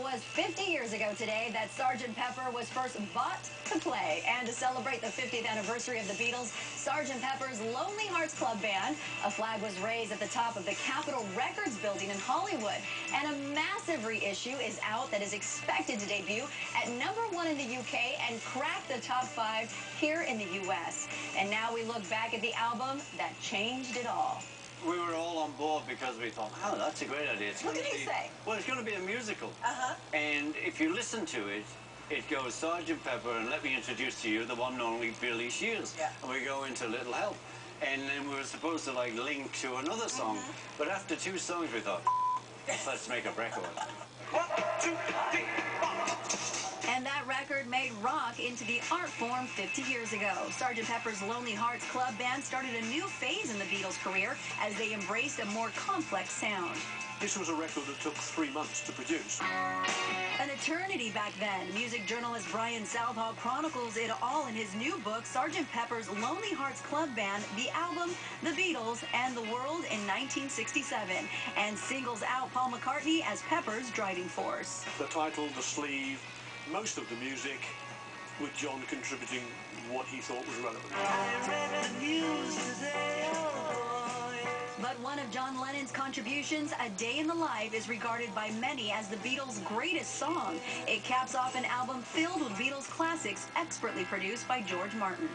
was 50 years ago today that Sgt. Pepper was first bought to play. And to celebrate the 50th anniversary of the Beatles, Sgt. Pepper's Lonely Hearts Club Band, a flag was raised at the top of the Capitol Records building in Hollywood. And a massive reissue is out that is expected to debut at #1 in the UK and crack the top 5 here in the US. And now we look back at the album that changed it all. We were all on board because we thought, oh, that's a great idea. What did he say? Well, it's going to be a musical. And if you listen to it, it goes Sgt. Pepper and let me introduce to you the one and only Billy Shears. Yeah. And we go into Little Help. And then we were supposed to like link to another song. But after 2 songs, we thought, let's make a record. 1, 2, 3, 4. And that record made rock into the art form 50 years ago. Sgt. Pepper's Lonely Hearts Club Band started a new phase in the Beatles' career as they embraced a more complex sound. This was a record that took 3 months to produce. An eternity back then. Music journalist Brian Southall chronicles it all in his new book, Sgt. Pepper's Lonely Hearts Club Band, the album, the Beatles, and the world in 1967, and singles out Paul McCartney as Pepper's driving force. The title, the sleeve, most of the music, with John contributing what he thought was relevant. I read the news today, oh boy. But one of John Lennon's contributions, A Day in the Life, is regarded by many as the Beatles' greatest song. It caps off an album filled with Beatles classics, expertly produced by George Martin.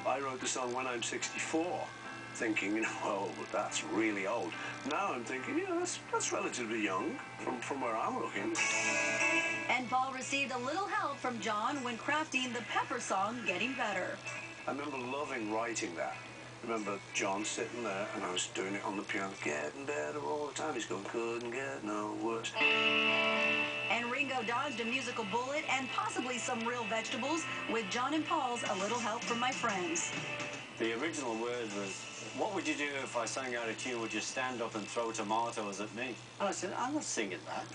I wrote the song when I'm 64, thinking, oh, but that's really old. Now I'm thinking, yeah, that's relatively young from where I'm looking. And Paul received a little help from John when crafting the Pepper song, Getting Better. I remember loving writing that. I remember John sitting there, and I was doing it on the piano, getting better all the time. He's going, couldn't get no worse. And Ringo dodged a musical bullet and possibly some real vegetables with John and Paul's A Little Help from My Friends. The original word was, what would you do if I sang out a tune? Would you stand up and throw tomatoes at me? And I said, I'm not singing that.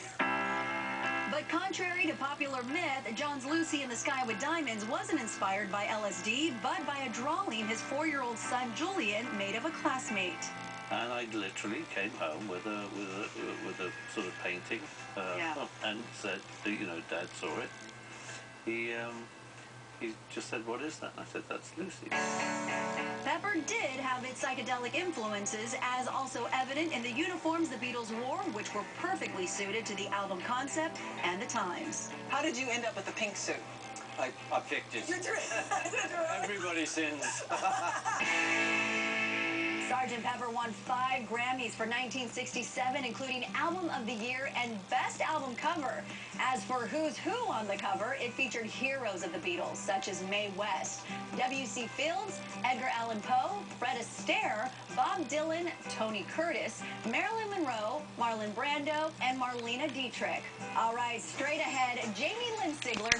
But contrary to popular myth, John's Lucy in the Sky with Diamonds wasn't inspired by LSD, but by a drawing his 4-year-old son Julian made of a classmate. And I literally came home with a sort of painting, and said, you know, Dad saw it. He just said, what is that? And I said, that's Lucy. Pepper did have its psychedelic influences, as also evident in the uniforms the Beatles wore, which were perfectly suited to the album concept and the times. How did you end up with the pink suit? I picked it. You did. Everybody sins. Sgt. Pepper won 5 Grammys for 1967, including Album of the Year and Best Album Cover. As for Who's Who on the cover, it featured heroes of the Beatles, such as Mae West, W.C. Fields, Edgar Allan Poe, Fred Astaire, Bob Dylan, Tony Curtis, Marilyn Monroe, Marlon Brando, and Marlene Dietrich. All right, straight ahead, Jamie Lynn Sigler